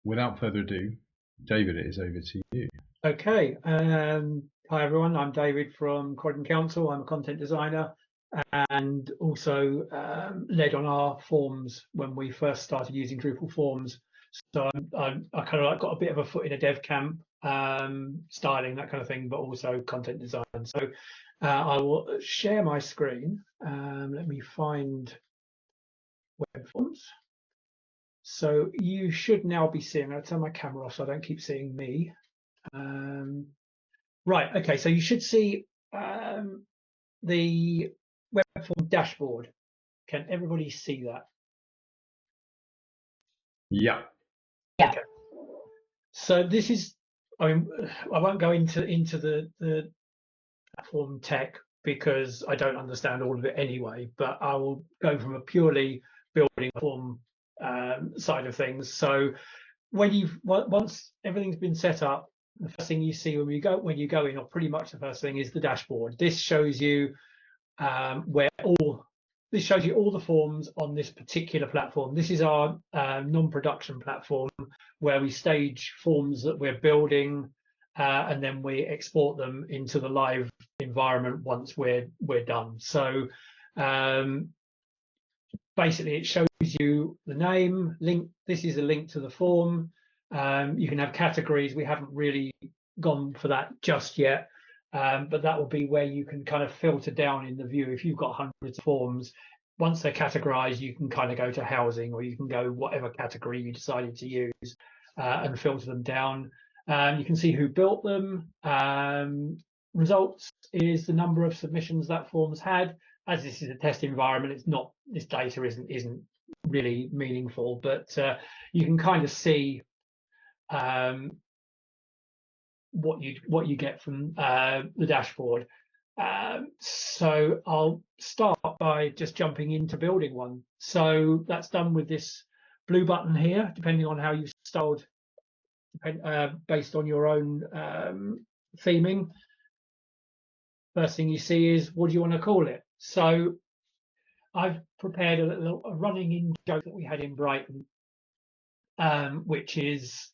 Without further ado, David, it is over to you. Okay. Hi, everyone. I'm David from Croydon Council. I'm a content designer and also led on our forms when we first started using Drupal forms. So I kind of like got a bit of a foot in a dev camp, styling, that kind of thing, but also content design. So I will share my screen. Let me find web forms. So you should now be seeing, I'll turn my camera off so I don't keep seeing me. Right, okay, so you should see the web form dashboard. Can everybody see that? Yeah. Okay. So this is, I mean, I won't go into the platform tech because I don't understand all of it anyway, but I will go from a purely building form side of things. So once everything's been set up, the first thing you see when you go in, or pretty much the first thing, is the dashboard. This shows you this shows you all the forms on this particular platform. This is our non-production platform where we stage forms that we're building and then we export them into the live environment once we're done. So basically it shows you the name, link. This is a link to the form. You can have categories. We haven't really gone for that just yet. But that will be where you can kind of filter down in the view. If you've got hundreds of forms, once they're categorized, you can kind of go to housing, or you can go whatever category you decided to use and filter them down. You can see who built them. Results is the number of submissions that form's had. As this is a test environment, it's not, this data isn't really meaningful, but you can kind of see what you get from the dashboard. So I'll start by just jumping into building one. So that's done with this blue button here, depending on how you've styled, based on your own theming. First thing you see is, what do you want to call it? So I've prepared a running in joke that we had in Brighton, which is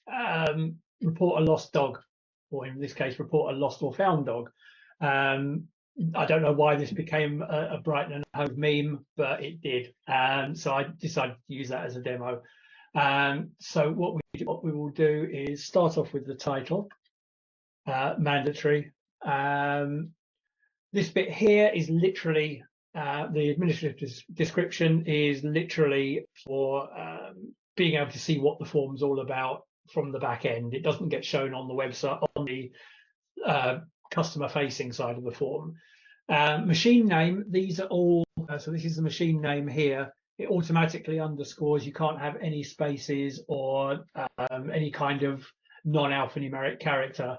report a lost dog, or in this case, report a lost or found dog. I don't know why this became a Brighton and Hove meme, but it did. So I decided to use that as a demo. So what we will do is start off with the title, mandatory. This bit here is literally, the administrative description is literally for being able to see what the form's all about from the back end. It doesn't get shown on the website, on the customer facing side of the form. Machine name, these are all, so this is the machine name here. It automatically underscores. You can't have any spaces or any kind of non-alphanumeric character.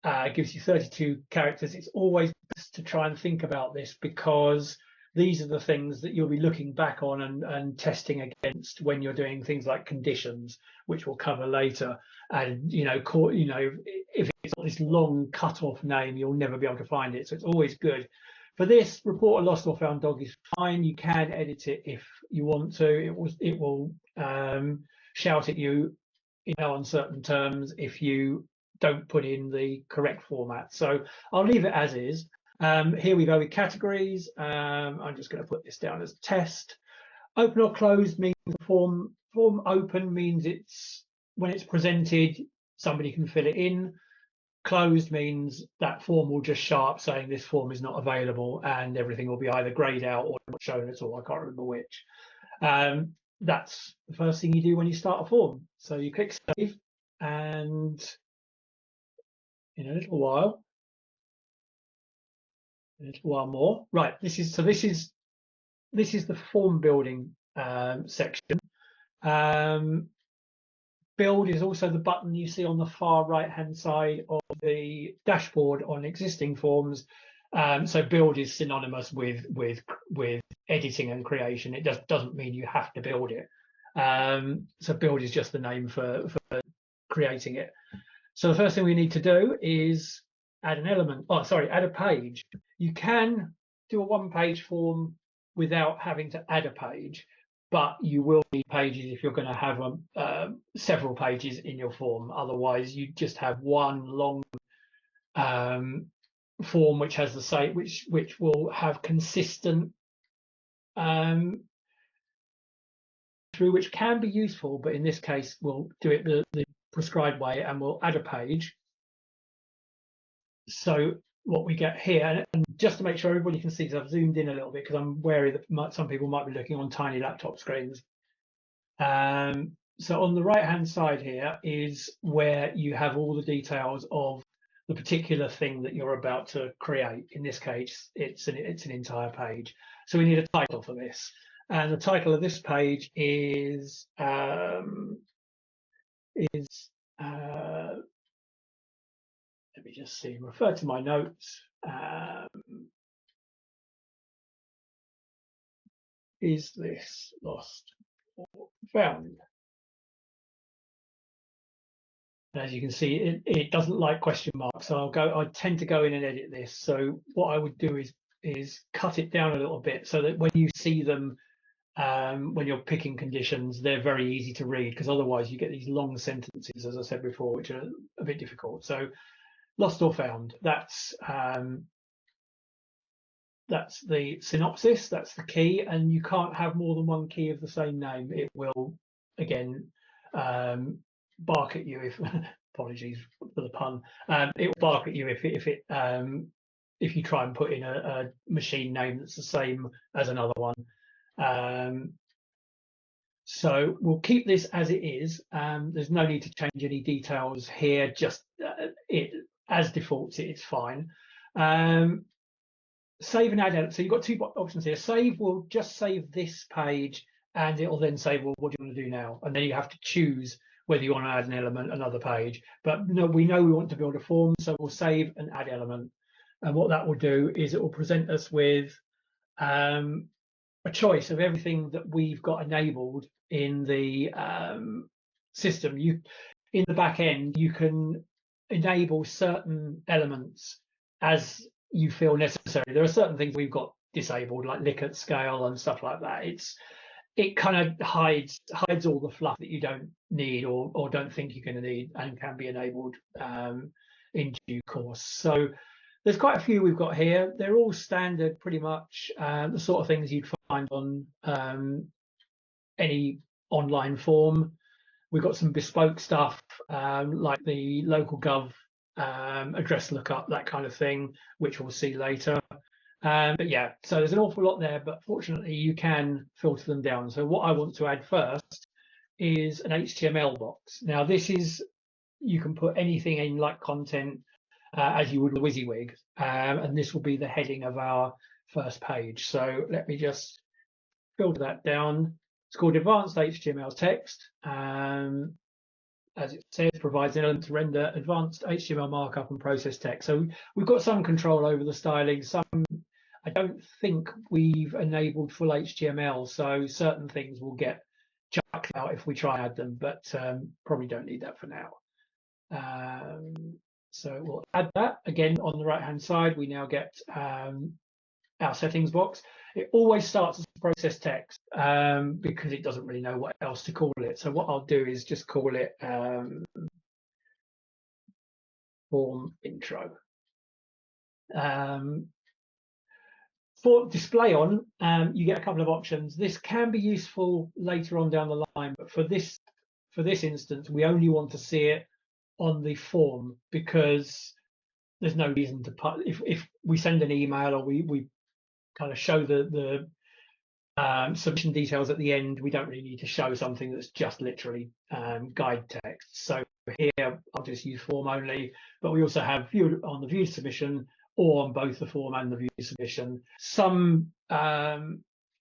It gives you 32 characters. It's always best to try and think about this, because these are the things that you'll be looking back on and testing against when you're doing things like conditions, which we'll cover later. And if it's got this long cut-off name, you'll never be able to find it. So it's always good. For this, report a lost or found dog is fine. You can edit it if you want to. It will shout at you, on certain terms if you don't put in the correct format. So I'll leave it as is. Here we go with categories. I'm just going to put this down as test. Open or closed means the form open means it's when it's presented, somebody can fill it in. Closed means that form will just show up saying this form is not available, and everything will be either grayed out or not shown at all. I can't remember which. That's the first thing you do when you start a form. So you click save, and in a little while more. Right, this is the form building section. Build is also the button you see on the far right hand side of the dashboard on existing forms. So build is synonymous with editing and creation. It doesn't mean you have to build it. So build is just the name for creating it. So the first thing we need to do is add an element. Add a page. You can do a one-page form without having to add a page. but you will need pages if you're going to have several pages in your form. Otherwise, you just have one long form which has the same, which will have consistent through, which can be useful, but in this case we'll do it the prescribed way, and we'll add a page. So what we get here, and just to make sure everybody can see, because I've zoomed in a little bit because I'm wary that some people might be looking on tiny laptop screens. So on the right hand side here is where you have all the details of the particular thing that you're about to create. In this case, it's an entire page. So we need a title for this, and the title of this page is let me just see, refer to my notes. Is this lost or found? And as you can see, it doesn't like question marks, so I tend to go in and edit this. So what I would do is cut it down a little bit so that when you see them, when you're picking conditions, they're very easy to read, because otherwise you get these long sentences, as I said before, which are a bit difficult. So lost or found, that's the synopsis, that's the key, and you can't have more than one key of the same name. It will, again, bark at you if apologies for the pun. It will bark at you if you try and put in a machine name that's the same as another one. So we'll keep this as it is. There's no need to change any details here. Just it as defaults, it's fine. Save and add. So you've got two options here. Save will just save this page, and it will then say, well, what do you want to do now? And then you have to choose whether you want to add an element, another page. But no, we know we want to build a form, so we'll save and add element. And what that will do is it will present us with a choice of everything that we've got enabled in the system. In the back end, you can enable certain elements as you feel necessary. There are certain things we've got disabled, like Likert scale and stuff like that. It kind of hides all the fluff that you don't need or don't think you're going to need, and can be enabled in due course. So there's quite a few we've got here. They're all standard, pretty much, the sort of things you'd find on any online form. We've got some bespoke stuff, like the LocalGov address lookup, that kind of thing, which we'll see later. But yeah, so there's an awful lot there, but fortunately you can filter them down. So what I want to add first is an HTML box. Now this is, you can put anything in like content as you would with WYSIWYG, and this will be the heading of our first page. So let me just filter that down. It's called Advanced HTML Text. As it says, provides an element to render advanced HTML markup and process text. So we've got some control over the styling. Some, I don't think we've enabled full HTML, so certain things will get chucked out if we try and add them, but probably don't need that for now. So we'll add that. Again, on the right hand side, we now get our settings box. It always starts as process text because it doesn't really know what else to call it. So what I'll do is just call it form intro. For display on, you get a couple of options. This can be useful later on down the line, but for this instance, we only want to see it on the form, because there's no reason to put, if we send an email or we kind of show the submission details at the end, we don't really need to show something that's just literally guide text. So here I'll just use form only, but we also have view on the view submission, or on both the form and the view submission. Some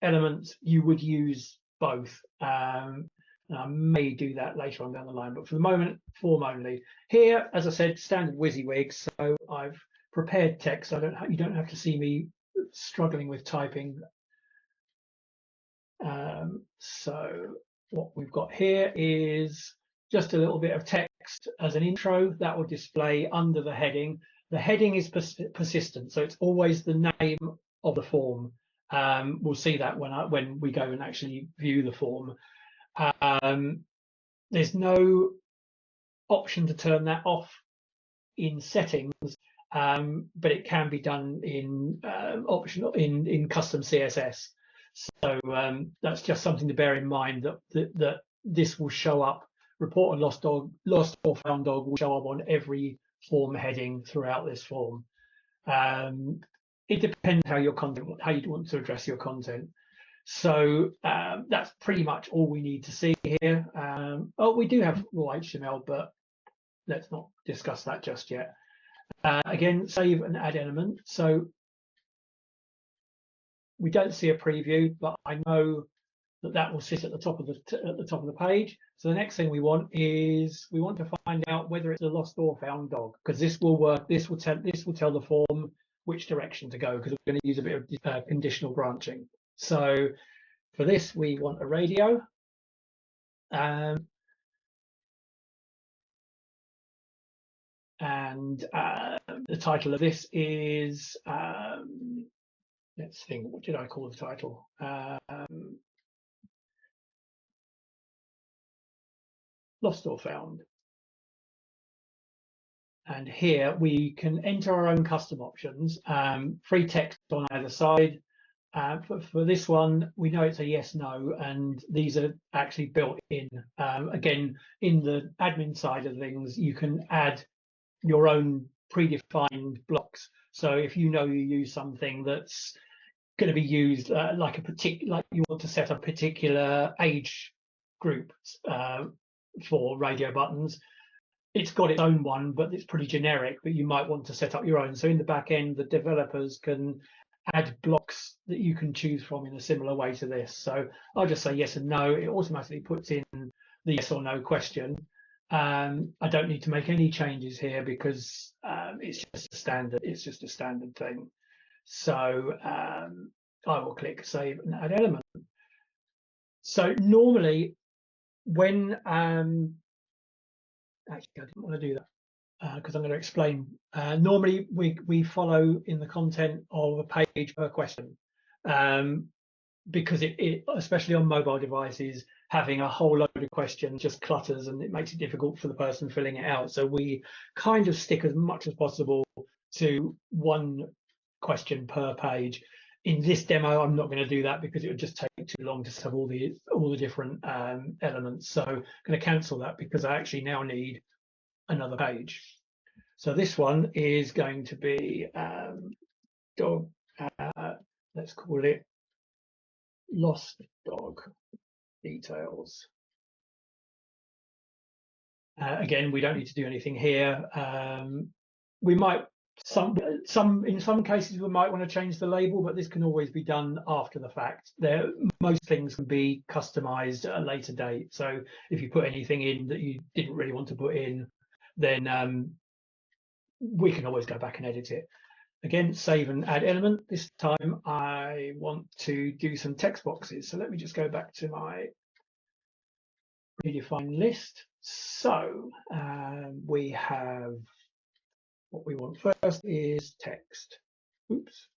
elements you would use both. And I may do that later on down the line, but for the moment, form only. Here, as I said, standard WYSIWYG. So I've prepared text. You don't have to see me struggling with typing. So what we've got here is just a little bit of text as an intro that will display under the heading. The heading is persistent, so it's always the name of the form. We'll see that when we go and actually view the form. There's no option to turn that off in settings, but it can be done in optional in custom CSS. So that's just something to bear in mind, that this will show up. Report a lost or found dog will show up on every form heading throughout this form. It depends how you want to address your content. So that's pretty much all we need to see here. Oh, we do have raw HTML, but let's not discuss that just yet. Again, save and add element. So we don't see a preview, but I know that will sit at the top of the page. So the next thing we want to find out whether it's a lost or found dog, because this will work. This will tell the form which direction to go, because we're going to use a bit of conditional branching. So for this, we want a radio. And the title of this is, let's think, what did I call the title? Lost or found. And here we can enter our own custom options, free text on either side. For this one, we know it's a yes, no, and these are actually built in. Again, in the admin side of things, you can add your own predefined blocks. So if you know you use something that's going to be used like you want to set a particular age group for radio buttons, it's got its own one, but it's pretty generic, but you might want to set up your own. So in the back end, the developers can add blocks that you can choose from in a similar way to this. So I'll just say yes and no. It automatically puts in the yes or no question. I don't need to make any changes here because it's just a standard thing. So I will click save and add element. So normally when actually I didn't want to do that because I'm going to explain. Normally we follow in the content of a page per question, because it especially on mobile devices, having a whole load of questions just clutters and it makes it difficult for the person filling it out. So we kind of stick as much as possible to one question per page. In this demo, I'm not going to do that because it would just take too long to have all the different elements. So I'm going to cancel that because I actually now need another page. So this one is going to be dog. Let's call it lost dog details. Again, we don't need to do anything here. We might in some cases we might want to change the label, but this can always be done after the fact. Most things can be customized at a later date. So if you put anything in that you didn't really want to put in, then we can always go back and edit it. Again, save and add element. This time I want to do some text boxes. So let me just go back to my predefined list. So we have, what we want first is text. Oops,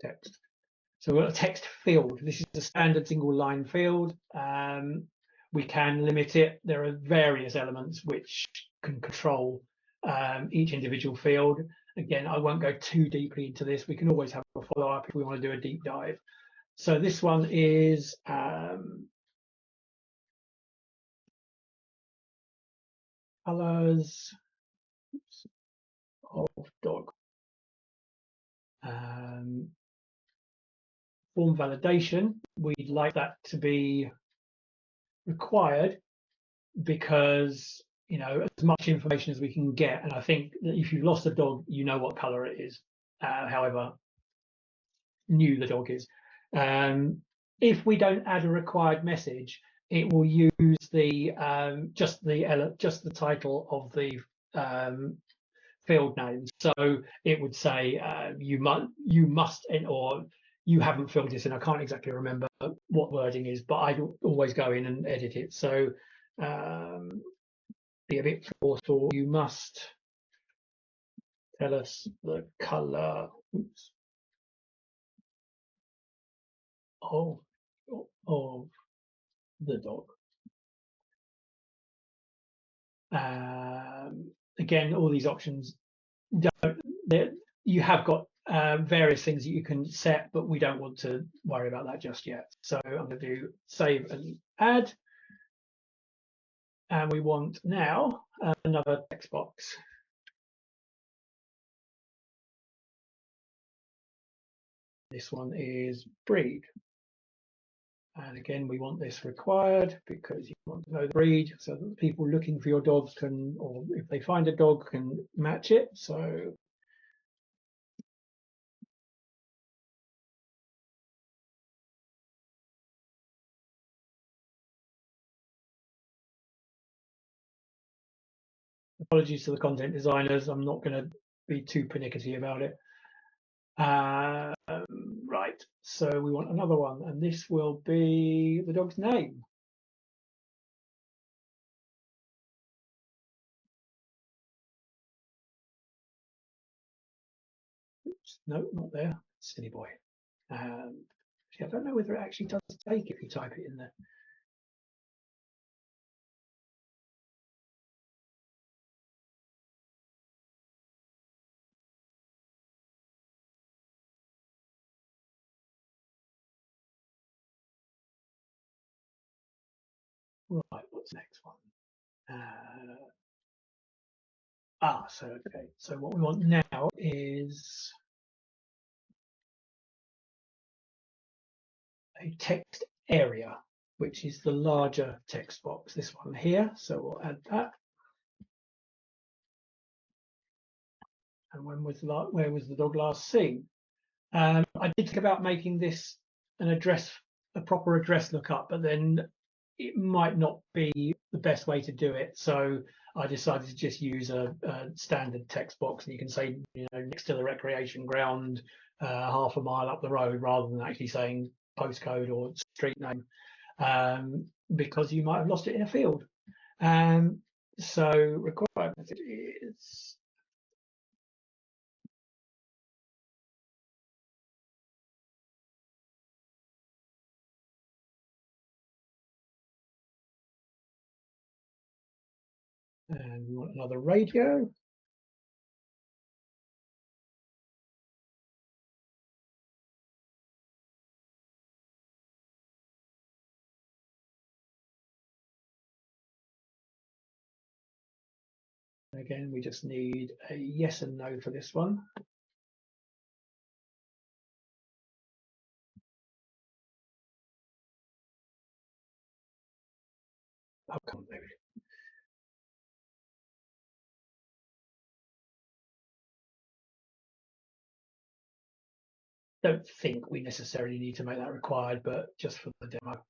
text. So we've got a text field. This is a standard single line field. We can limit it. There are various elements which can control each individual field. Again, I won't go too deeply into this. We can always have a follow-up if we want to do a deep dive. So this one is colors of dog. Form validation, we'd like that to be required because, you know, as much information as we can get. And I think that if you've lost a dog, you know what color it is, however new the dog is. If we don't add a required message, it will use the just the title of the field name. So it would say you must, or you haven't filled this in. I can't exactly remember what wording is, but I always go in and edit it. So be a bit forceful. You must tell us the color. Oops. of the dog. Again, all these options you have got various things that you can set, but we don't want to worry about that just yet. So I'm going to do save and add, and we want now another text box. This one is breed. And again, we want this required because you want to know the breed so that people looking for your dogs can, or if they find a dog, can match it. So apologies to the content designers. I'm not going to be too pernickety about it. Right, so we want another one, and this will be the dog's name. Oops, no, not there. Silly boy. I don't know whether it actually does take if you type it in there. Right, what's the next one? So okay, so what we want now is a text area, which is the larger text box, this one here. So we'll add that. And where was the dog last seen? I did think about making this a proper address lookup, but then it might not be the best way to do it. So I decided to just use a standard text box, and you can say, next to the recreation ground, half a mile up the road, rather than actually saying postcode or street name, because you might have lost it in a field. So required method is and we want another radio. Again, we just need a yes and no for this one. Oh, come on, maybe. Don't think we necessarily need to make that required, but just for the demo.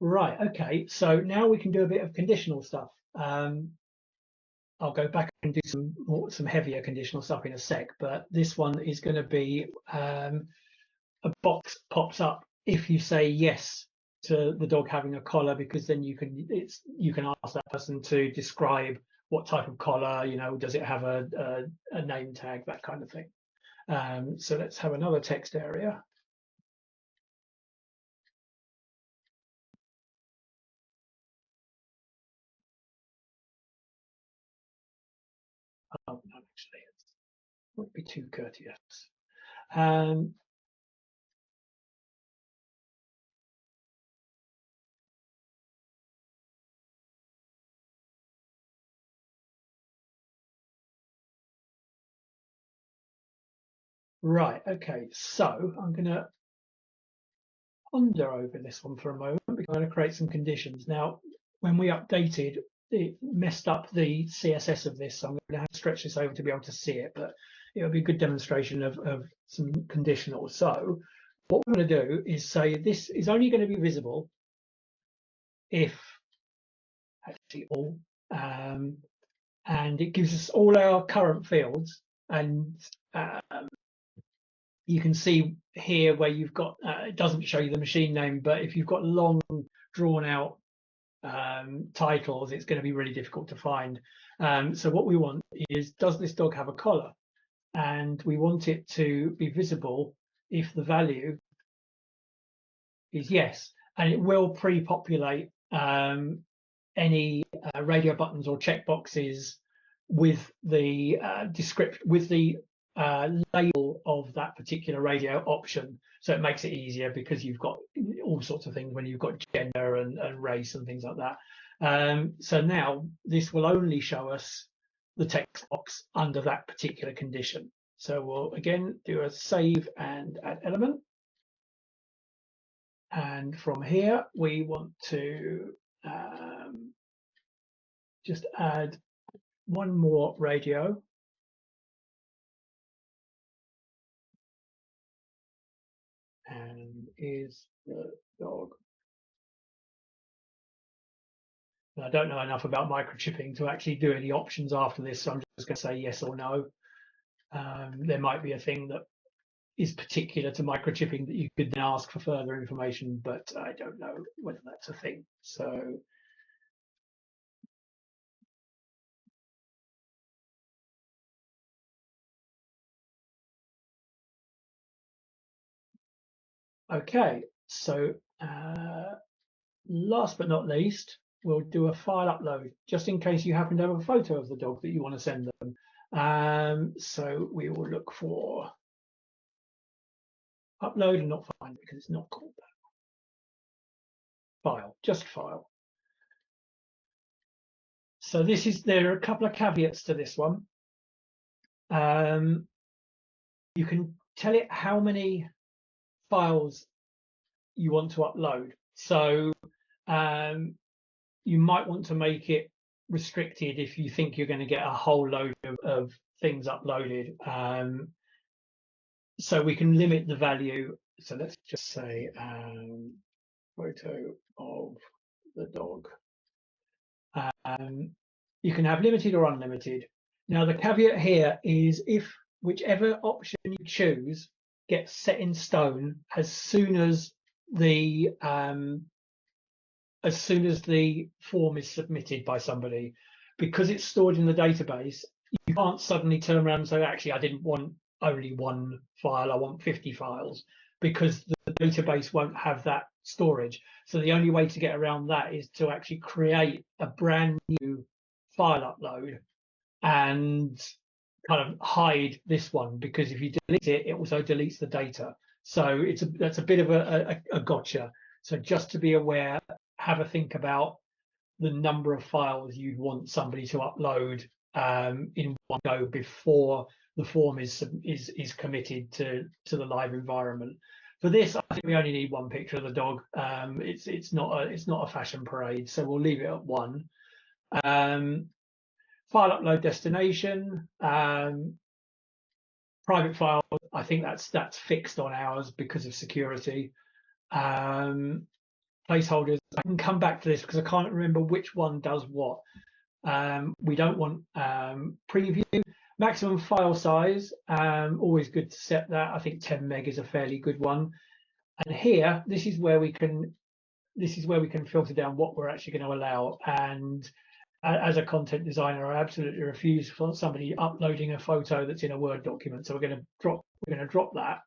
Right, okay, so now we can do a bit of conditional stuff. I'll go back and do some heavier conditional stuff in a sec, but this one is going to be a box pops up if you say yes to the dog having a collar, because then you can ask that person to describe what type of collar, does it have a name tag, that kind of thing. So let's have another text area. Oh, no, actually, it won't be too courteous. Right, okay, so I'm going to ponder over this one for a moment because I'm going to create some conditions. Now, when we updated, it messed up the CSS of this, so I'm going to have to stretch this over to be able to see it, but it'll be a good demonstration of some conditionals. So what we're going to do is say this is only going to be visible if actually all, and it gives us all our current fields, and you can see here where you've got, it doesn't show you the machine name, but if you've got long drawn out titles, it's going to be really difficult to find. So what we want is, does this dog have a collar? and we want it to be visible if the value is yes, and it will pre-populate any radio buttons or checkboxes with the label of that particular radio option. So it makes it easier because you've got all sorts of things when you've got gender and race and things like that. So now this will only show us the text box under that particular condition. So we'll again do a save and add element. And from here, we want to just add one more radio. And is the dog. And I don't know enough about microchipping to actually do any options after this, so I'm just going to say yes or no. There might be a thing that is particular to microchipping that you could then ask for further information, but I don't know whether that's a thing. So okay, so last but not least, we'll do a file upload, just in case you happen to have a photo of the dog that you want to send them. So we will look for upload and not find because it's not called that. File, just file. So there are a couple of caveats to this one. You can tell it how many files you want to upload. So you might want to make it restricted if you think you're going to get a whole load of things uploaded. So we can limit the value. So let's just say photo of the dog. You can have limited or unlimited. Now the caveat here is if whichever option you choose gets set in stone as soon as the form is submitted by somebody, because it's stored in the database, you can't suddenly turn around and say, actually, I didn't want only one file, I want 50 files, because the database won't have that storage. So the only way to get around that is to actually create a brand new file upload and kind of hide this one, because if you delete it, it also deletes the data. So that's a bit of a gotcha. So just to be aware, have a think about the number of files you'd want somebody to upload in one go before the form is committed to the live environment. For this, I think we only need one picture of the dog. It's not a fashion parade, so we'll leave it at one. File upload destination, private file. I think that's fixed on ours because of security. Placeholders. I can come back to this because I can't remember which one does what. We don't want preview. Maximum file size. Always good to set that. I think 10 meg is a fairly good one. And here, this is where we can filter down what we're actually going to allow. And as a content designer, I absolutely refuse for somebody uploading a photo that's in a Word document. So we're going to drop that.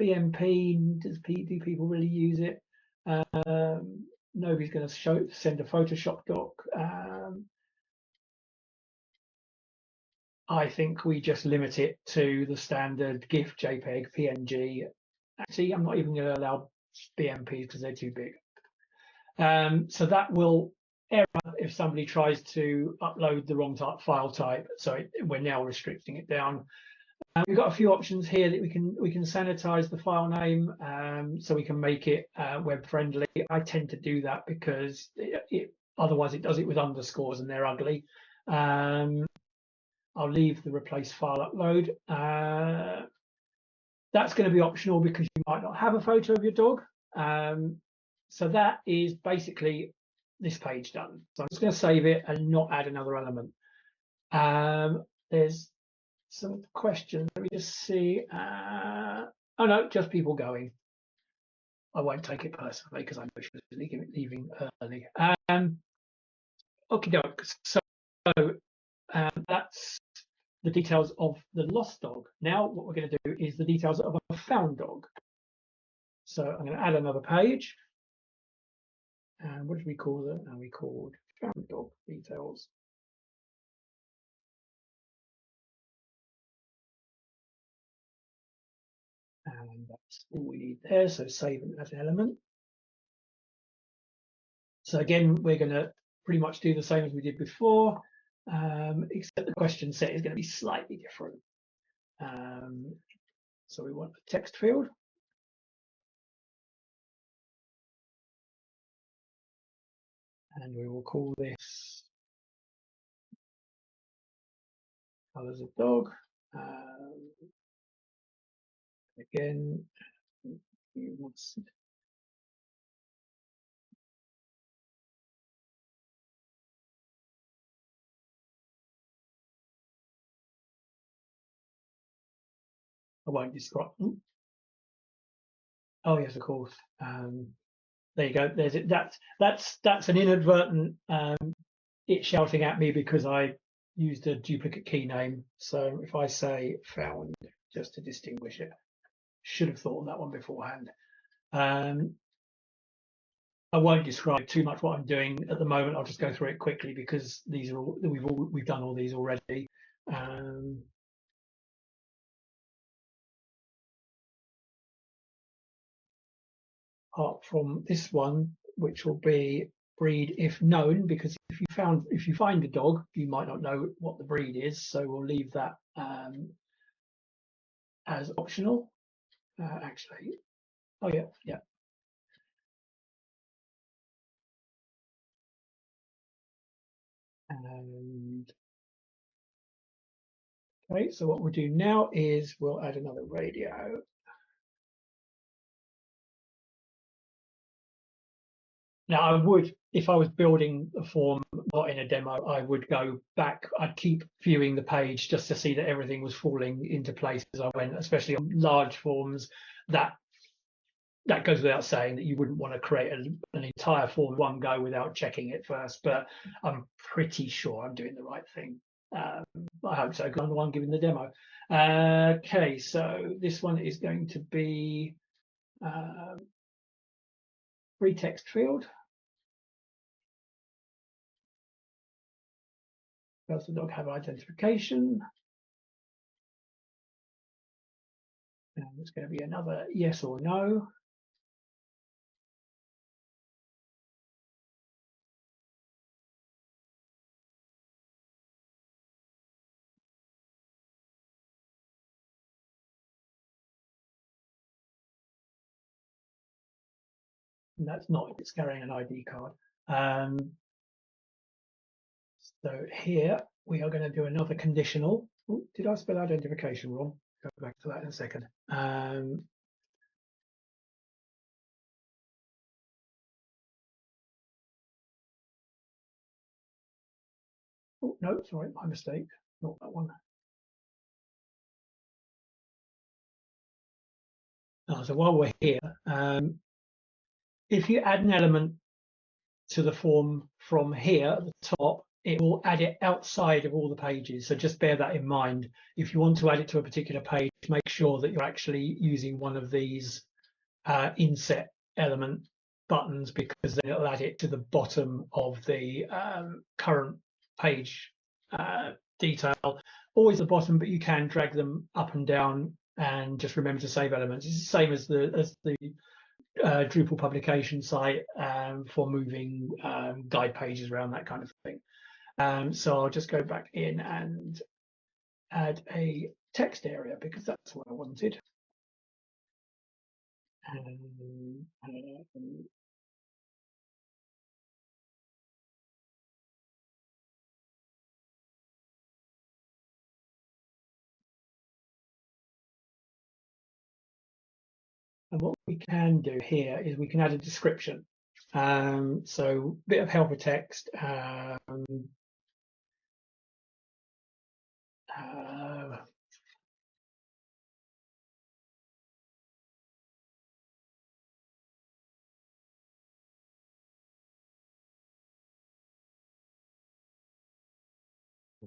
BMP, do people really use it? Nobody's going to send a Photoshop doc. I think we just limit it to the standard GIF, JPEG, PNG. Actually, I'm not even going to allow BMPs because they're too big. So that will error if somebody tries to upload the wrong file type. So we're now restricting it down. We've got a few options here that we can sanitize the file name, so we can make it web friendly. I tend to do that because otherwise it does it with underscores and they're ugly. I'll leave the replace file upload. That's going to be optional because you might not have a photo of your dog. So that is basically this page done. So I'm just going to save it and not add another element. There's some questions. Let me just see. Oh no, just people going. I won't take it personally because I know she was leaving early. Okay, doke. So that's the details of the lost dog. Now what we're going to do is the details of a found dog. So I'm going to add another page. And what did we call that? And we called found dog details. And that's all we need there. So save and add an element. So again, we're going to pretty much do the same as we did before, except the question set is going to be slightly different. So we want a text field. And we will call this colors of dog. Again, you must I won't describe. Oh yes, of course. There you go. There's it. That's an inadvertent. It shouting at me because I used a duplicate key name. So if I say found, just to distinguish it, should have thought of that one beforehand. I won't describe too much what I'm doing at the moment. I'll just go through it quickly because these are all we've done all these already. Apart from this one, which will be breed if known, because if you find a dog, you might not know what the breed is, so we'll leave that as optional. Actually, oh yeah. And okay, so what we'll do now is we'll add another radio. Now I would, if I was building a form, not in a demo, I would go back. I'd keep viewing the page just to see that everything was falling into place as I went, especially on large forms. That goes without saying that you wouldn't want to create an entire form in one go without checking it first, but I'm pretty sure I'm doing the right thing. I hope so, because I'm the one giving the demo. Okay, so this one is going to be free text field. Does the dog have identification? And it's going to be another yes or no. And that's not if it's carrying an ID card. So here we are going to do another conditional. Ooh, did I spell identification wrong? Go back to that in a second. Oh, no, sorry, my mistake. Not that one. So while we're here, if you add an element to the form from here at the top, it will add it outside of all the pages. So just bear that in mind. If you want to add it to a particular page, make sure that you're actually using one of these inset element buttons, because then it'll add it to the bottom of the current page detail. Always the bottom, but you can drag them up and down, and just remember to save elements. It's the same as the Drupal publication site for moving guide pages around, that kind of thing. So I'll just go back in and add a text area because that's what I wanted. And what we can do here is we can add a description. So a bit of helper text.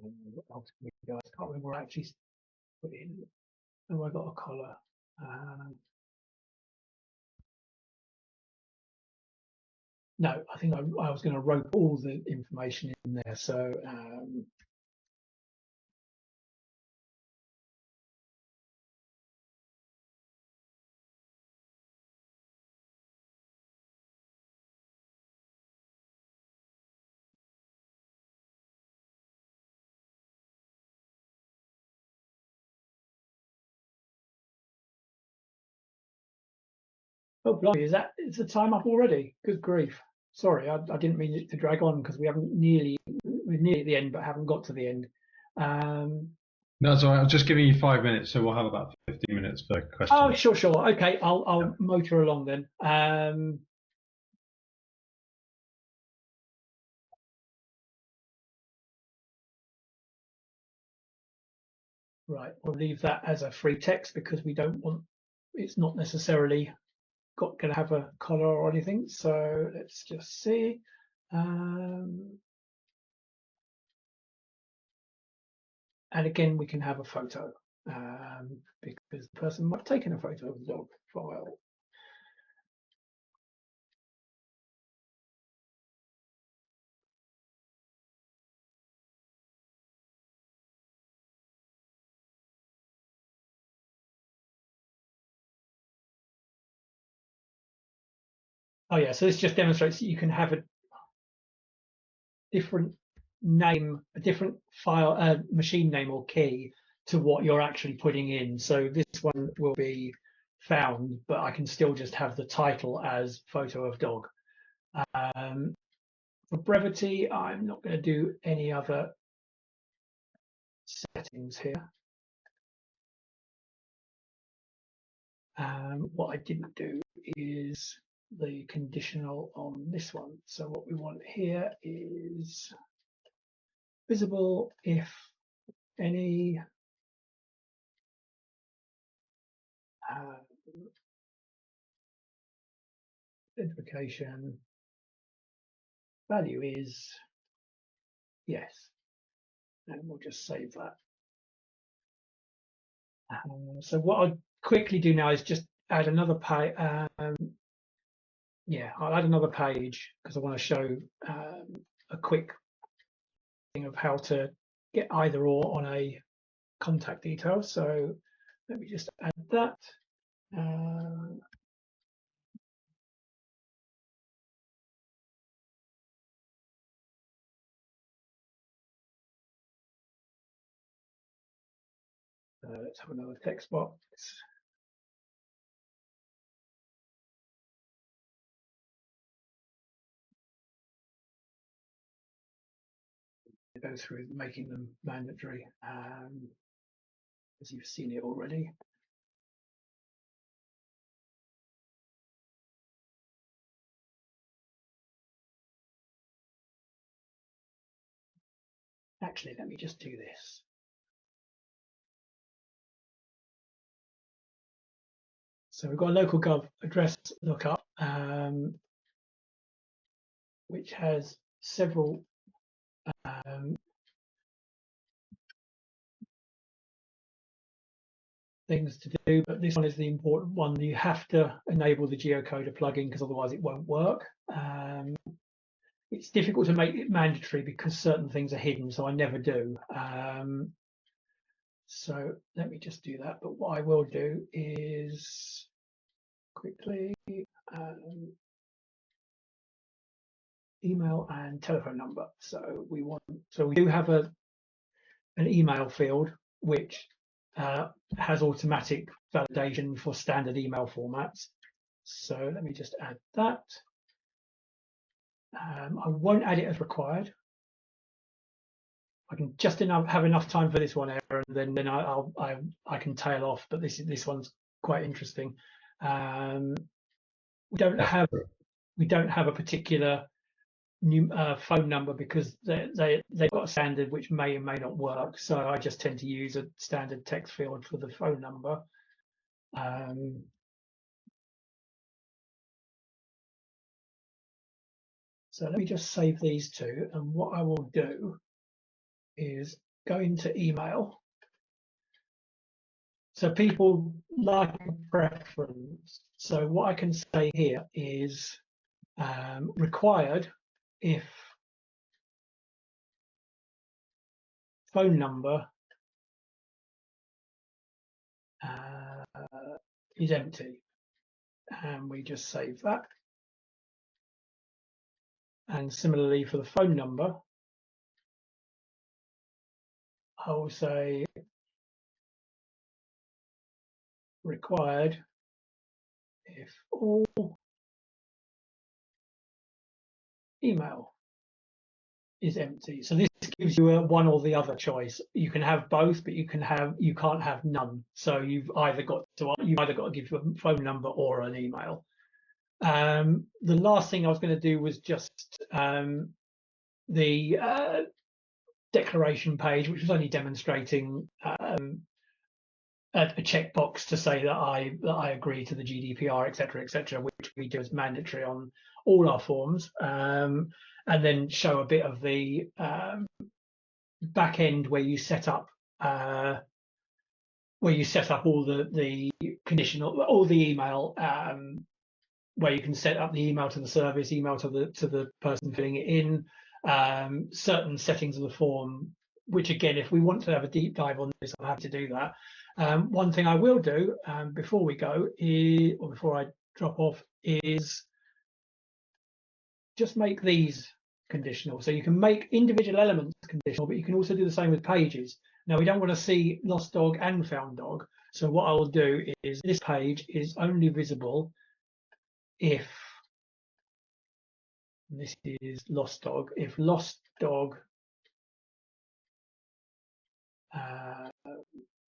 What else can we do? I can't remember what I actually put in. Oh, I got a collar. No, I think I was going to rope all the information in there. So oh, blimey, is the time up already? Good grief. Sorry, I didn't mean it to drag on because we're nearly at the end, but haven't got to the end. No, that's all right. I was just giving you 5 minutes, so we'll have about 15 minutes for questions. Oh, sure. Okay, I'll motor along then. Right, we'll leave that as a free text because we don't want, it's not necessarily going to have a color or anything. So let's just see. And again, we can have a photo because the person might have taken a photo of the dog file. Oh yeah, so this just demonstrates that you can have a different name, a different file, machine name or key to what you're actually putting in. So this one will be found, but I can still just have the title as photo of dog. For brevity, I'm not going to do any other settings here. What I didn't do is the conditional on this one. So what we want here is visible if any identification value is yes, and we'll just save that. So what I'll quickly do now is just add another page. Yeah, I'll add another page because I want to show a quick thing of how to get either or on a contact detail. So let me just add that. Let's have another text box. Go through making them mandatory, as you've seen it already. Actually, let me just do this. So we've got a LocalGov address lookup, which has several things to do, but this one is the important one. You have to enable the geocoder plugin because otherwise it won't work. It's difficult to make it mandatory because certain things are hidden, so I never do. So let me just do that. But what I will do is quickly email and telephone number. So we do have an email field which has automatic validation for standard email formats. So let me just add that. I won't add it as required. I can just have enough time for this one error, and then I can tail off. But this one's quite interesting. We don't have a particular new phone number because they've got a standard which may or may not work. So I just tend to use a standard text field for the phone number. So let me just save these two, and what I will do is go into email. So people like a preference. So what I can say here is required if phone number is empty, and we just save that. And similarly for the phone number, I will say required if all email is empty. So this gives you a one or the other choice. You can have both, but you can't have none. So you've either got to give a phone number or an email. The last thing I was going to do was just the declaration page, which was only demonstrating a checkbox to say that I agree to the GDPR, etc., which we do as mandatory on all our forms, and then show a bit of the back end where you set up all the conditional, all the email, where you can set up the email to the service, email to the person filling it in, certain settings of the form, which again, if we want to have a deep dive on this, I'm happy to do that. One thing I will do before we go or before I drop off is just make these conditional. So you can make individual elements conditional, but you can also do the same with pages. Now we don't want to see lost dog and found dog. So what I will do is this page is only visible if, this is lost dog, if lost dog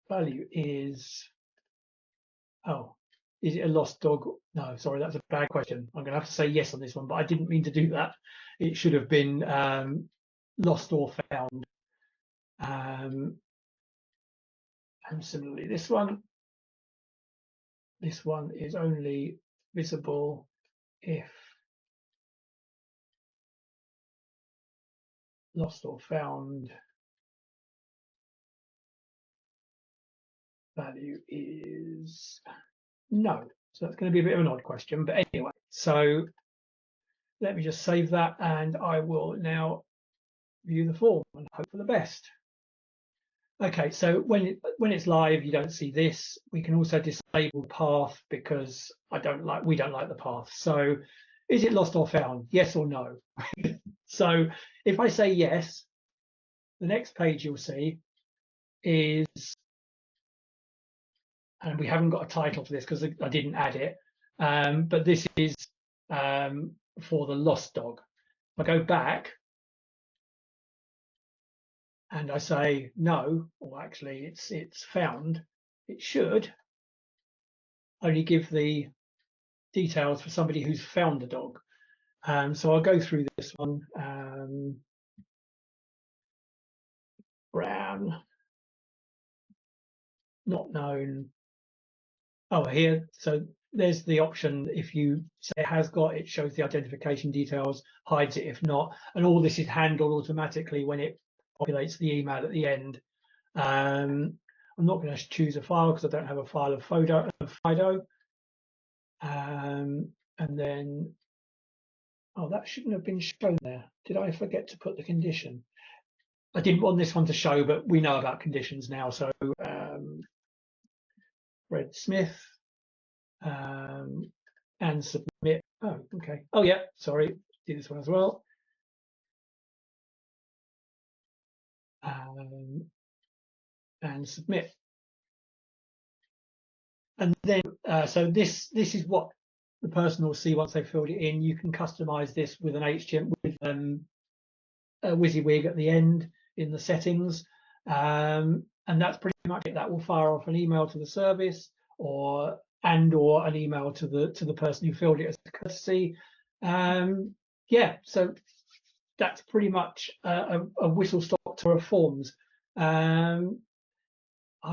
value is, is it a lost dog? No, sorry, that's a bad question. I'm going to have to say yes on this one, but I didn't mean to do that. It should have been lost or found. And similarly, this one is only visible if lost or found value is no. So that's going to be a bit of an odd question, but anyway, so let me just save that, and I will now view the form and hope for the best. Okay, so when it's live, you don't see this. We can also disable the path because we don't like the path. So is it lost or found? Yes or no? So if I say yes, the next page you'll see is, and we haven't got a title for this because I didn't add it, but this is for the lost dog. If I go back and I say no, or actually it's found, it should only give the details for somebody who's found the dog. So I'll go through this one. Brown, not known. Oh, here, so there's the option. If you say it has got, it shows the identification details, hides it if not, and all this is handled automatically when it populates the email at the end. I'm not going to choose a file because I don't have a file of Fido. And then, oh, that shouldn't have been shown there. Did I forget to put the condition? I didn't want this one to show, but we know about conditions now. So Fred Smith and submit. Oh, okay. Oh, yeah. Sorry, do this one as well. And submit. And then, so this is what the person will see once they've filled it in. You can customize this with an HTML, with a WYSIWYG at the end in the settings. And that's pretty much it. That will fire off an email to the service or an email to the person who filled it as a courtesy. Yeah, so that's pretty much a whistle-stop tour of forms. I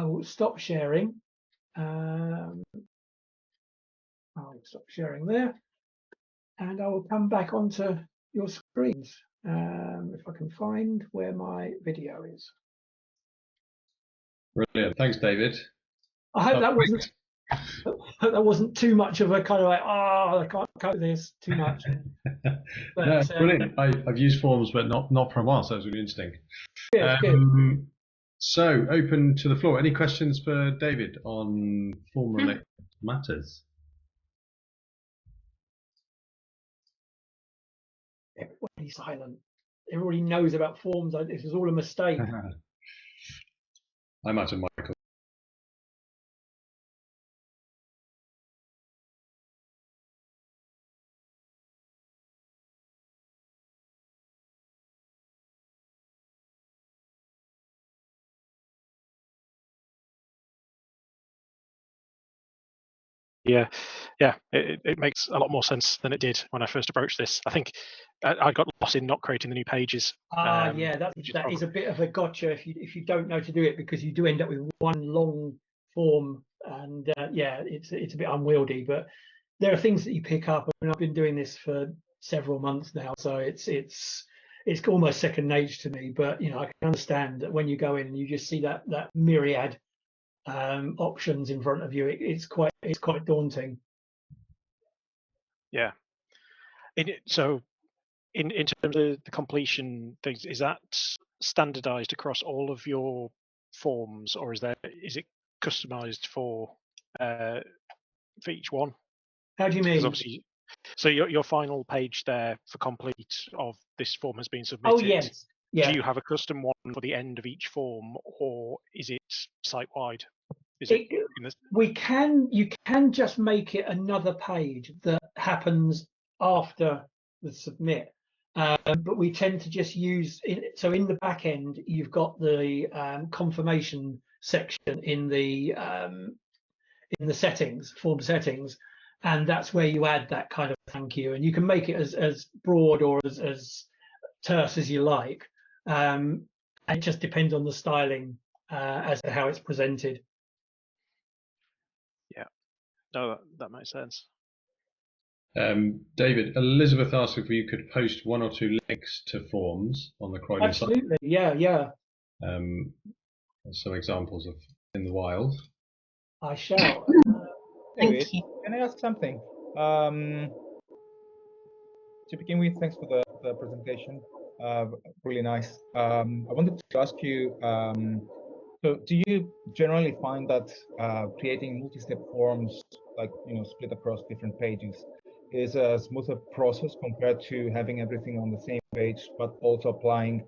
will stop sharing. I'll stop sharing there, and I will come back onto your screens if I can find where my video is. Brilliant. Thanks, David. I hope Oh, that wasn't great. that wasn't too much of a kind of like, oh, I can't cope with this too much. No, But brilliant. I've used forms, but not for a while, so it's really interesting. good, good. So, open to the floor. Any questions for David on form-related matters? Everybody's silent. Everybody knows about forms. This is all a mistake. I imagine Michael. Yeah, it makes a lot more sense than it did when I first approached this. I think I got lost in not creating the new pages. Yeah, that Which is a bit of a gotcha if you don't know to do it, because you do end up with one long form, and yeah, it's a bit unwieldy. But there are things that you pick up. I mean, I've been doing this for several months now, so it's almost second nature to me. But I can understand that when you go in and you just see that myriad options in front of you, it's quite daunting. Yeah. So in terms of the completion things, is that standardized across all of your forms, or is it customized for each one? How do you mean? Because obviously, so your final page there for complete of this form has been submitted. Oh yes, yeah. Do you have a custom one for the end of each form, or is it site-wide? You can just make it another page that happens after the submit, but we tend to just use it. So in the back end, you've got the confirmation section in the settings, form settings, and that's where you add that kind of thank you, and you can make it as broad or as terse as you like. It just depends on the styling as to how it's presented. Yeah, no, that makes sense. David, Elizabeth asked if you could post one or two links to forms on the Croydon site. Absolutely, yeah. Some examples of in the wild. I shall. David, can I ask something? To begin with, thanks for the presentation. Really nice. I wanted to ask you, so do you generally find that creating multi-step forms, like split across different pages, is a smoother process compared to having everything on the same page, but also applying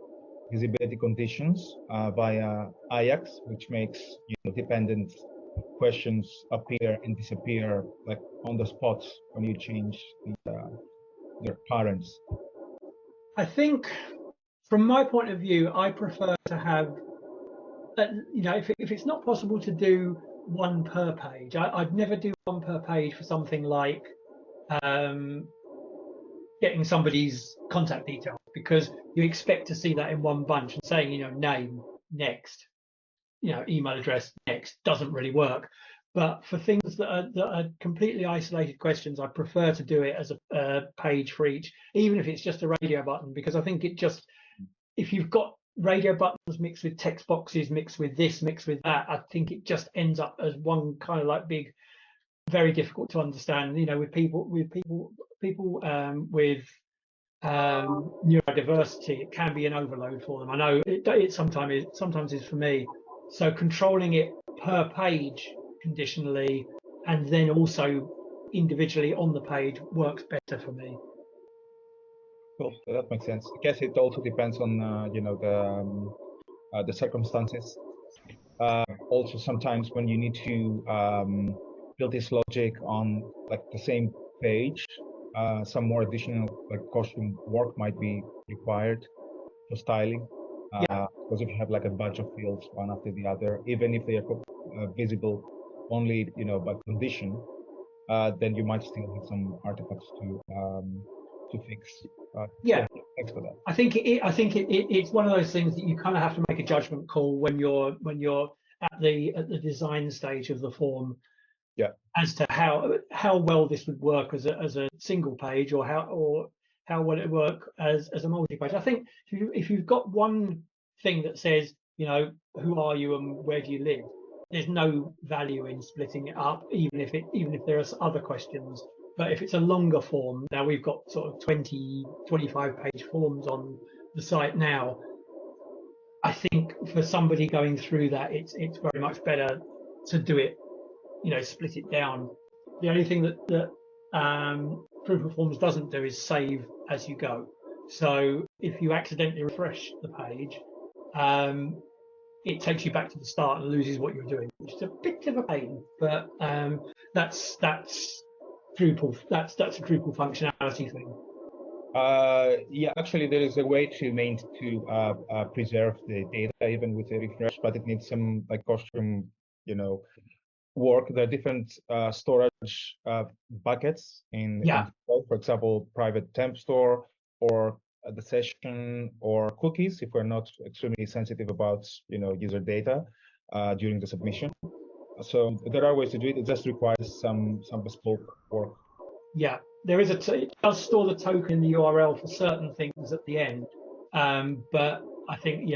visibility conditions via Ajax, which makes dependent questions appear and disappear like on the spot when you change their parents? I think, from my point of view, I prefer to have, if it's not possible to do one per page, I'd never do one per page for something like getting somebody's contact details, because you expect to see that in one bunch, and saying, name next, email address next doesn't really work. But for things that are completely isolated questions, I prefer to do it as a page for each, even if it's just a radio button, because I think if you've got radio buttons mixed with text boxes, mixed with this, mixed with that, I think it just ends up as one kind of like big, very difficult to understand. With people with neurodiversity, it can be an overload for them. I know it sometimes is for me. So controlling it per page conditionally, and then also individually on the page, works better for me. Cool, that makes sense. I guess it also depends on the circumstances. Also, sometimes when you need to build this logic on like the same page, some more additional custom work might be required for styling. Because if you have like a bunch of fields one after the other, even if they are visible only by condition, then you might still have some artifacts to fix. Thanks for that. I think it's one of those things that you kind of have to make a judgment call when you're at the design stage of the form. Yeah. As to how well this would work as a single page, or how will it work as a multi-page. I think if you've got one thing that says you know, who are you and where do you live? There's no value in splitting it up, even if there are other questions. But if it's a longer form, now we've got sort of 20, 25-page forms on the site now. I think for somebody going through that, it's very much better to do it, you know, split it down. The only thing that Drupal Forms doesn't do is save as you go. So if you accidentally refresh the page, it takes you back to the start and loses what you're doing, which is a bit of a pain. But that's Drupal. That's a Drupal functionality thing. Yeah, actually, there is a way to preserve the data even with a refresh, but it needs some like custom, you know, work. There are different storage buckets in, for example, private temp store or the session or cookies if we're not extremely sensitive about, you know, user data during the submission. So there are ways to do it. It just requires some bespoke work. Yeah, there is it does store the token in the URL for certain things at the end, but I think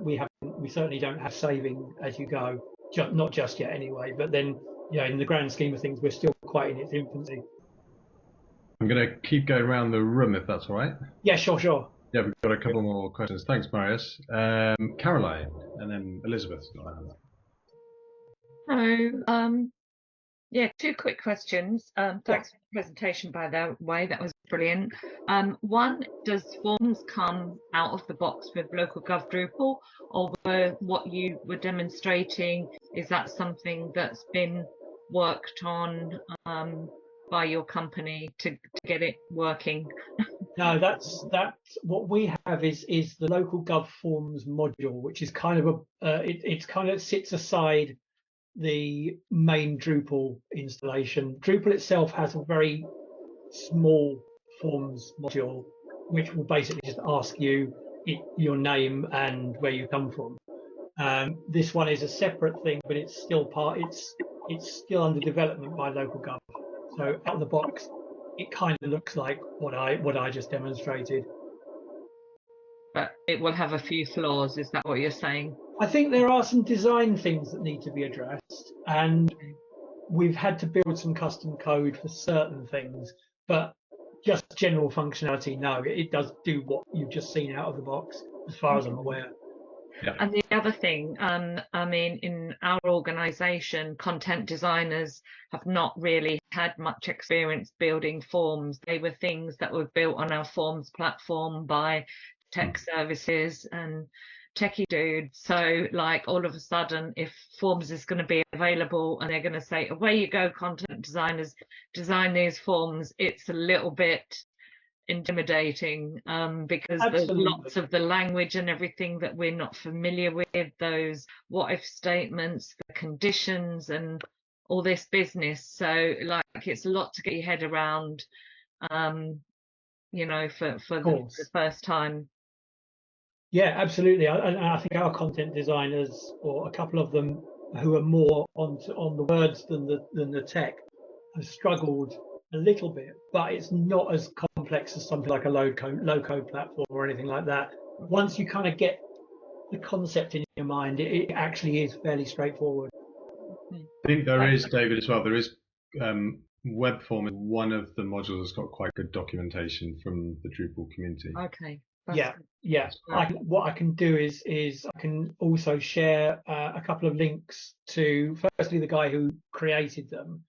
we certainly don't have saving as you go, not just yet anyway. But then, you know, in the grand scheme of things, we're still quite in its infancy. I'm going to keep going around the room if that's all right. Yeah, sure. Yeah, we've got a couple more questions. Thanks, Marius. Caroline, and then Elizabeth. Hello. Yeah, two quick questions. Thanks for the presentation, by the way, that was brilliant. One, does forms come out of the box with LocalGov Drupal, or what you were demonstrating, is that something that's been worked on by your company to get it working? No, that's what we have is the LocalGov Forms module, which is kind of it kind of sits aside the main Drupal installation. Drupal itself has a very small forms module, which will basically just ask you your name and where you come from. This one is a separate thing, but it's still it's still under development by LocalGov. So out of the box, it kind of looks like what I just demonstrated. But it will have a few flaws, is that what you're saying? I think there are some design things that need to be addressed, and we've had to build some custom code for certain things, but just general functionality, no, it does do what you've just seen out of the box, as far as I'm aware. Yeah. And the other thing, I mean, in our organisation, content designers have not really had much experience building forms. They were things that were built on our forms platform by tech services and techie dudes. So like all of a sudden, if forms is going to be available and they're going to say, away you go, content designers, design these forms, it's a little bit intimidating because there's lots of the language and everything that we're not familiar with, those what if statements, the conditions and all this business. So like it's a lot to get your head around, you know, for the first time. Yeah, absolutely. I think our content designers, or a couple of them who are more on the words than the tech, have struggled a little bit, but it's not as complex as something like a low-code platform or anything like that. Once you kind of get the concept in your mind, it actually is fairly straightforward. I think there is, David, as well. There is webform is one of the modules that's got quite good documentation from the Drupal community. Okay. Yeah. What I can do is I can also share a couple of links to, firstly, the guy who created them,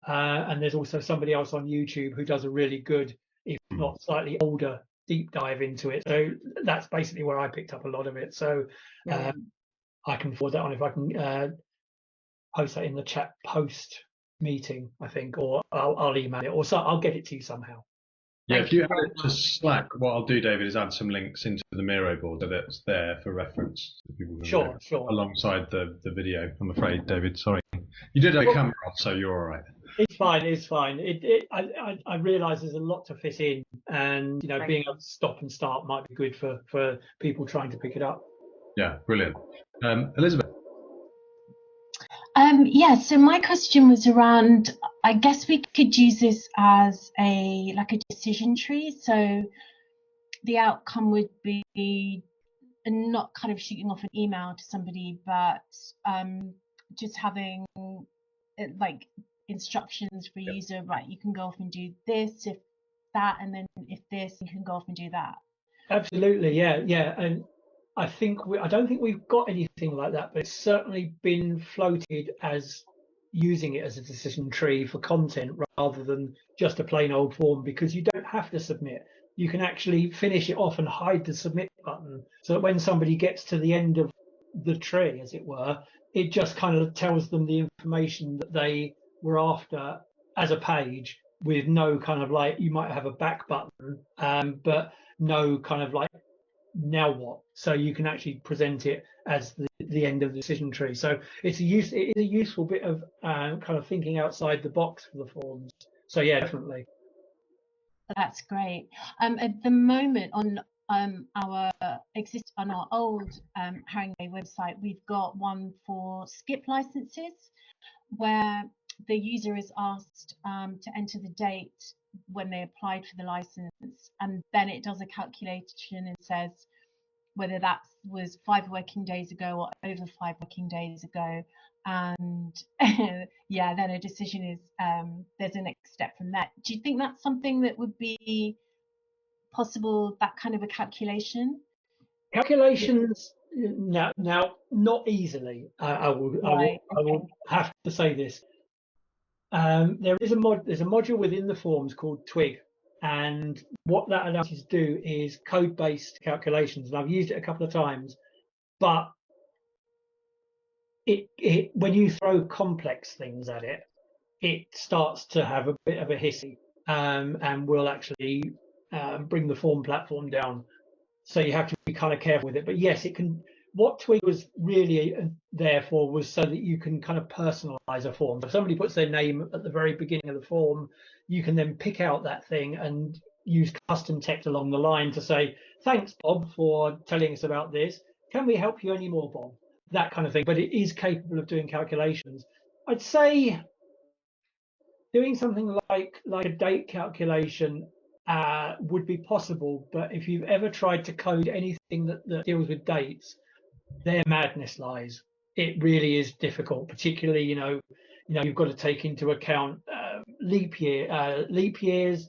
and there's also somebody else on YouTube who does a really good, if not slightly older, deep dive into it. So that's basically where I picked up a lot of it. So I can forward that on if I can post that in the chat post meeting, I think, or I'll email it, or so I'll get it to you somehow. Yeah, if you add it to Slack, what I'll do, David, is add some links into the Miro board so that's there for reference. So people can sure. Alongside the video, I'm afraid, David. Sorry. You did a camera off, so you're all right. It's fine. I realise there's a lot to fit in, and you know, being able to stop and start might be good for people trying to pick it up. Yeah, brilliant. Elizabeth. Yeah, so my question was around, I guess we could use this as a decision tree. So the outcome would be not kind of shooting off an email to somebody, but just having like instructions for a user, right, you can go off and do this, if that, and then if this, you can go off and do that. Absolutely, yeah. And I don't think we've got anything like that, but it's certainly been floated as using it as a decision tree for content rather than just a plain old form, because you don't have to submit. You can actually finish it off and hide the submit button, so that when somebody gets to the end of the tree, as it were, it just kind of tells them the information that they were after as a page, with no kind of like, you might have a back button, but no kind of like, now what? So you can actually present it as the end of the decision tree. So it is a useful bit of kind of thinking outside the box for the forms. So yeah, definitely. That's great. At the moment on our old Haringey website, we've got one for skip licenses, where the user is asked to enter the date when they applied for the license, and then it does a calculation and says whether that was 5 working days ago or over 5 working days ago. And yeah, then a decision is there's a next step from that. Do you think that's something that would be possible, that kind of a calculation? Calculations now not easily. I will have to say this. There's a module within the forms called Twig, and what that allows you to do is code-based calculations. And I've used it a couple of times, but it when you throw complex things at it, it starts to have a bit of a hissy, and will actually bring the form platform down. So you have to be kind of careful with it. But yes, it can. What Twig was really there for was so that you can kind of personalize a form. If somebody puts their name at the very beginning of the form, you can then pick out that thing and use custom text along the line to say, thanks, Bob, for telling us about this. Can we help you anymore, Bob? That kind of thing. But it is capable of doing calculations. I'd say doing something like a date calculation would be possible, but if you've ever tried to code anything that deals with dates, their madness lies. It really is difficult, particularly you've got to take into account leap years.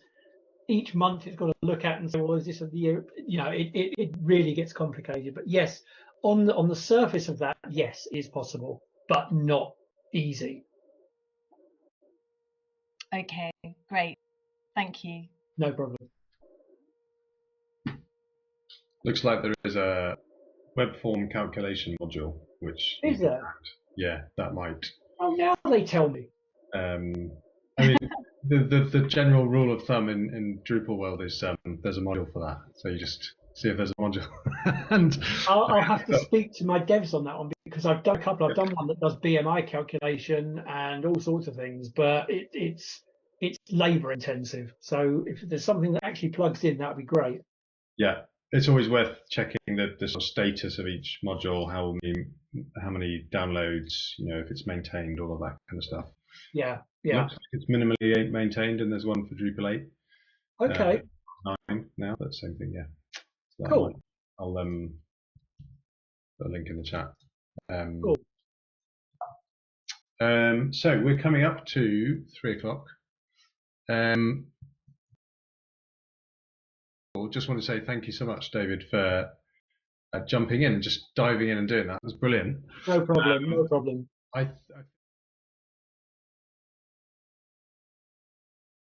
Each month it's got to look at and say, well, is this of the year? It really gets complicated. But yes, on the surface of that, yes, it is possible, but not easy. Okay, great. Thank you. No problem. Looks like there is a web form calculation module, which Is there? Yeah, that might. Oh, now they tell me. I mean, the general rule of thumb in Drupal world is there's a module for that. So you just see if there's a module. And I'll have to speak to my devs on that one, because I've done a couple. I've done one that does BMI calculation and all sorts of things, but it's labour intensive. So if there's something that actually plugs in, that'd be great. Yeah, it's always worth checking the sort of status of each module, how many downloads, if it's maintained, all of that kind of stuff. Yeah. Looks like it's minimally maintained, and there's one for Drupal 8. Okay. 9 now, but same thing, yeah. So Cool. I'll put a link in the chat. Cool. So we're coming up to 3 o'clock. Just want to say thank you so much, David, for jumping in and just diving in and doing that. It was brilliant. No problem. No problem. I